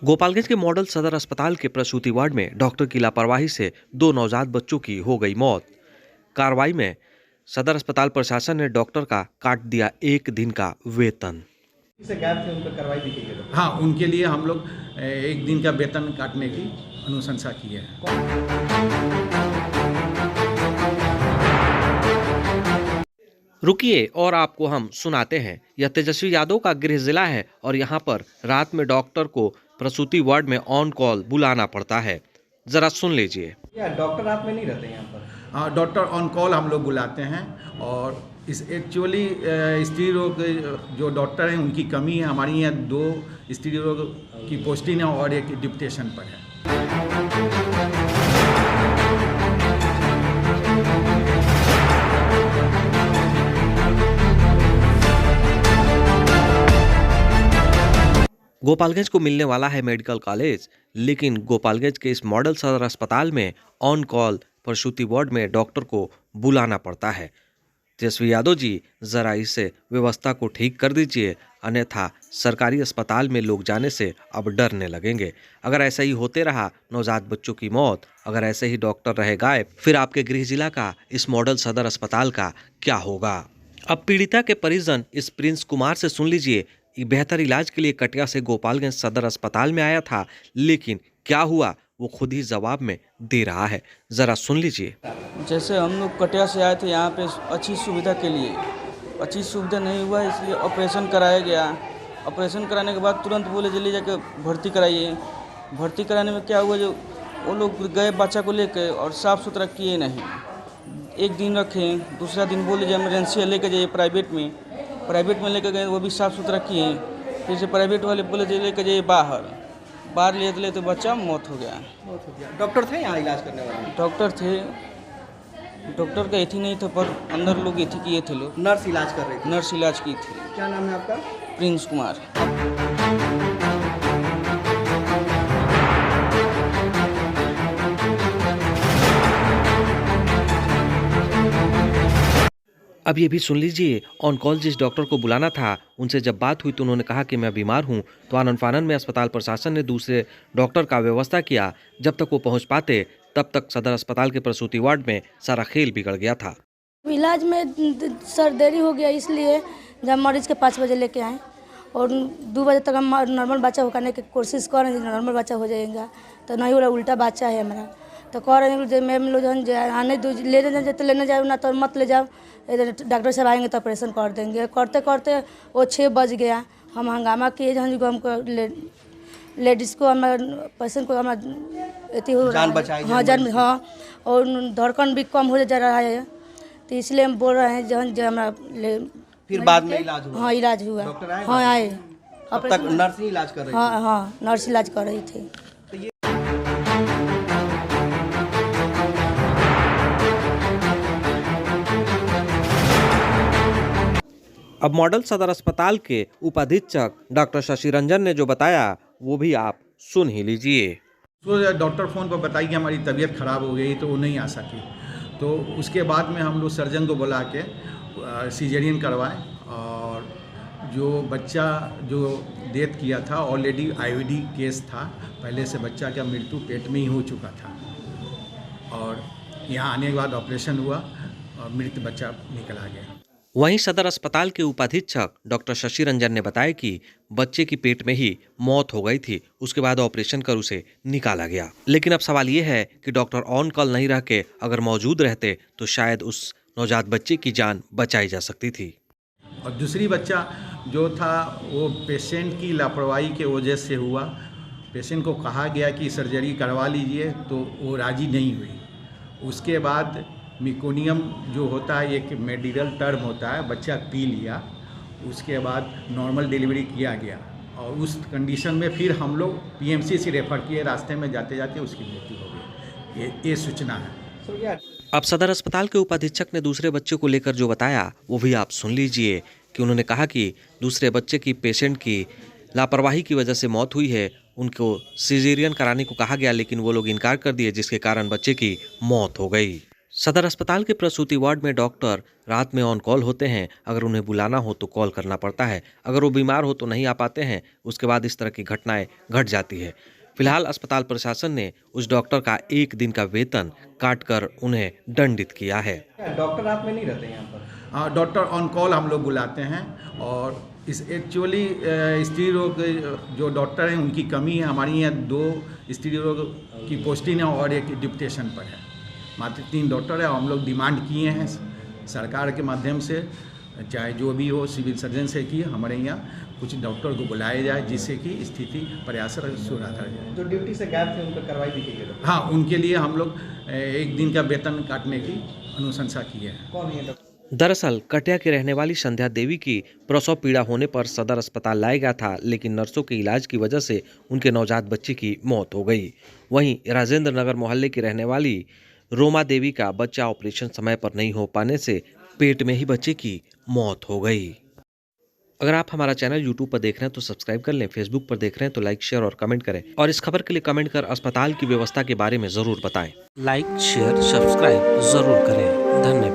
गोपालगंज के मॉडल सदर अस्पताल के प्रसूति वार्ड में डॉक्टर की लापरवाही से 2 नवजात बच्चों की हो गई मौत। कार्रवाई में सदर अस्पताल प्रशासन ने डॉक्टर का काट दिया 1 दिन का वेतन। से गैप थे उन पर कार्रवाई भी की गई। हाँ, उनके लिए हम लोग 1 दिन का वेतन काटने की अनुशंसा की है। रुकिए और आपको हम सुनाते हैं। यह तेजस्वी यादव का गृह जिला है और यहाँ पर रात में डॉक्टर को प्रसूति वार्ड में ऑन कॉल बुलाना पड़ता है। जरा सुन लीजिए। या डॉक्टर रात में नहीं रहते यहाँ पर? हाँ, डॉक्टर ऑन कॉल हम लोग बुलाते हैं और इस एक्चुअली स्त्री रोग जो डॉक्टर हैं उनकी कमी है। हमारी यहाँ 2 स्त्री रोग की पोस्टिंग है और एक डिप्टेशन पर है। गोपालगंज को मिलने वाला है मेडिकल कॉलेज, लेकिन गोपालगंज के इस मॉडल सदर अस्पताल में ऑन कॉल प्रसूति वार्ड में डॉक्टर को बुलाना पड़ता है। तेजस्वी यादव जी, जरा इसे व्यवस्था को ठीक कर दीजिए, अन्यथा सरकारी अस्पताल में लोग जाने से अब डरने लगेंगे। अगर ऐसा ही होते रहा, नवजात बच्चों की मौत, अगर ऐसे ही डॉक्टर रहे गायब, फिर आपके गृह जिला का इस मॉडल सदर अस्पताल का क्या होगा? अब पीड़िता के परिजन इस प्रिंस कुमार से सुन लीजिए। बेहतर इलाज के लिए कटिया से गोपालगंज सदर अस्पताल में आया था, लेकिन क्या हुआ वो खुद ही जवाब में दे रहा है। जरा सुन लीजिए। जैसे हम लोग कटिया से आए थे यहाँ पे अच्छी सुविधा के लिए, अच्छी सुविधा नहीं हुआ, इसलिए ऑपरेशन कराया गया। ऑपरेशन कराने के बाद तुरंत बोले जल्दी जाकर भर्ती कराइए। भर्ती कराने में क्या हुआ, जो वो लोग गए बच्चा को लेकर और साफ़ सुथरा किए नहीं। 1 दिन रखे, दूसरा दिन बोले जो इमरजेंसी लेकर जाइए प्राइवेट में लेकर गए, वो भी साफ़ सुथरा किए। फिर से प्राइवेट वाले बोले जो लेकर जाइए बाहर ले तो बच्चा मौत हो गया। डॉक्टर थे यहाँ इलाज करने वाले? डॉक्टर थे, डॉक्टर का एथी नहीं था, पर अंदर लोग एथी किए थे। लोग नर्स इलाज कर रहे थे? नर्स इलाज की थी। क्या नाम है आपका? प्रिंस कुमार। अब ये भी सुन लीजिए। ऑन कॉल जिस डॉक्टर को बुलाना था, उनसे जब बात हुई तो उन्होंने कहा कि मैं बीमार हूं, तो आनन फानन में अस्पताल प्रशासन ने दूसरे डॉक्टर का व्यवस्था किया। जब तक वो पहुंच पाते, तब तक सदर अस्पताल के प्रसूति वार्ड में सारा खेल बिगड़ गया था। इलाज में सर देरी हो गया, इसलिए जब मरीज के 5 बजे लेके आए और 2 बजे तक हम नॉर्मल बच्चा हो करने की कोशिश कर रहे हैं, नॉर्मल बच्चा हो जाएगा, तो नहीं हो रहा, उल्टा बच्चा है हमारा। तो कह रहे हैं जो मैम लोग आने दो, लेने जाए तो लेने जाओ, ना तो मत ले जाओ, इधर डॉक्टर साहब आएंगे तो ऑपरेशन कर देंगे। करते करते वो 6 बज गया। हम हंगामा किए, जहाँ जो हमको लेडीज़ को, हमारे पेशेंट को हमारा जान बचाई। हाँ जान, हाँ, और धड़कन भी कम हो जा रहा है, तो इसलिए हम बोल रहे हैं जो हमारा फिर बाद में इलाज हुआ? हाँ, इलाज हुआ। डॉक्टर आए? हाँ, आए। अब तक नर्स ही इलाज कर रही थी? हाँ, नर्स इलाज कर रही थी। अब मॉडल सदर अस्पताल के उपाधीक्षक डॉक्टर शशि रंजन ने जो बताया, वो भी आप सुन ही लीजिए। तो डॉक्टर फ़ोन पर बताई कि हमारी तबीयत ख़राब हो गई, तो वो नहीं आ सकी। तो उसके बाद में हम लोग सर्जन को बुला के सीजरियन करवाए और जो बच्चा जो डेथ किया था, ऑलरेडी आईवीडी केस था, पहले से बच्चा का मृत्यु पेट में ही हो चुका था और यहाँ आने के बाद ऑपरेशन हुआ और मृत बच्चा निकला गया। वहीं सदर अस्पताल के उपाधीक्षक डॉक्टर शशि रंजन ने बताया कि बच्चे की पेट में ही मौत हो गई थी, उसके बाद ऑपरेशन कर उसे निकाला गया। लेकिन अब सवाल ये है कि डॉक्टर ऑन कॉल नहीं रह के अगर मौजूद रहते तो शायद उस नवजात बच्चे की जान बचाई जा सकती थी। और दूसरी बच्चा जो था वो पेशेंट की लापरवाही के वजह से हुआ। पेशेंट को कहा गया कि सर्जरी करवा लीजिए, तो वो राजी नहीं हुई। उसके बाद मिकोनियम जो होता है, एक मेडिकल टर्म होता है, बच्चा पी लिया, उसके बाद नॉर्मल डिलीवरी किया गया और उस कंडीशन में फिर हम लोग पीएमसी से रेफ़र किए। रास्ते में जाते जाते उसकी मृत्यु हो गई। ये सूचना है। अब सदर अस्पताल के उपाधीक्षक ने दूसरे बच्चे को लेकर जो बताया, वो भी आप सुन लीजिए कि उन्होंने कहा कि दूसरे बच्चे की पेशेंट की लापरवाही की वजह से मौत हुई है। उनको सिजेरियन कराने को कहा गया, लेकिन वो लोग इनकार कर दिए, जिसके कारण बच्चे की मौत हो गई। सदर अस्पताल के प्रसूति वार्ड में डॉक्टर रात में ऑन कॉल होते हैं। अगर उन्हें बुलाना हो तो कॉल करना पड़ता है। अगर वो बीमार हो तो नहीं आ पाते हैं। उसके बाद इस तरह की घटनाएं घट जाती है। फिलहाल अस्पताल प्रशासन ने उस डॉक्टर का 1 दिन का वेतन काटकर उन्हें दंडित किया है। डॉक्टर रात में नहीं रहते यहाँ पर? डॉक्टर ऑन कॉल हम लोग बुलाते हैं और इस एक्चुअली स्त्री रोग जो डॉक्टर हैं उनकी कमी है। हमारी यहाँ 2 स्त्री रोग की पोस्टिंग है और एक डिप्टेशन पर है। मात्र 3 डॉक्टर है और हम लोग डिमांड किए हैं सरकार के माध्यम से, चाहे जो भी हो, सिविल सर्जन से कि हमारे यहाँ कुछ डॉक्टर को बुलाया जाए जिससे कि स्थिति प्रयास सुधारा जाए। जो ड्यूटी से गायब थे उन पर कार्रवाई भी की गई? हाँ, उनके लिए हम लोग 1 दिन का वेतन काटने की अनुशंसा किए हैं। कौन है डॉक्टर? दरअसल कटिया की रहने वाली संध्या देवी की प्रसव पीड़ा होने पर सदर अस्पताल लाया गया था, लेकिन नर्सों के इलाज की वजह से उनके नवजात बच्चे की मौत हो गई। वहीं राजेंद्र नगर मोहल्ले की रहने वाली रोमा देवी का बच्चा ऑपरेशन समय पर नहीं हो पाने से पेट में ही बच्चे की मौत हो गई। अगर आप हमारा चैनल YouTube पर देख रहे हैं तो सब्सक्राइब कर लें, Facebook पर देख रहे हैं तो लाइक, शेयर और कमेंट करें और इस खबर के लिए कमेंट कर अस्पताल की व्यवस्था के बारे में जरूर बताएं। लाइक, शेयर, सब्सक्राइब जरूर करें। धन्यवाद।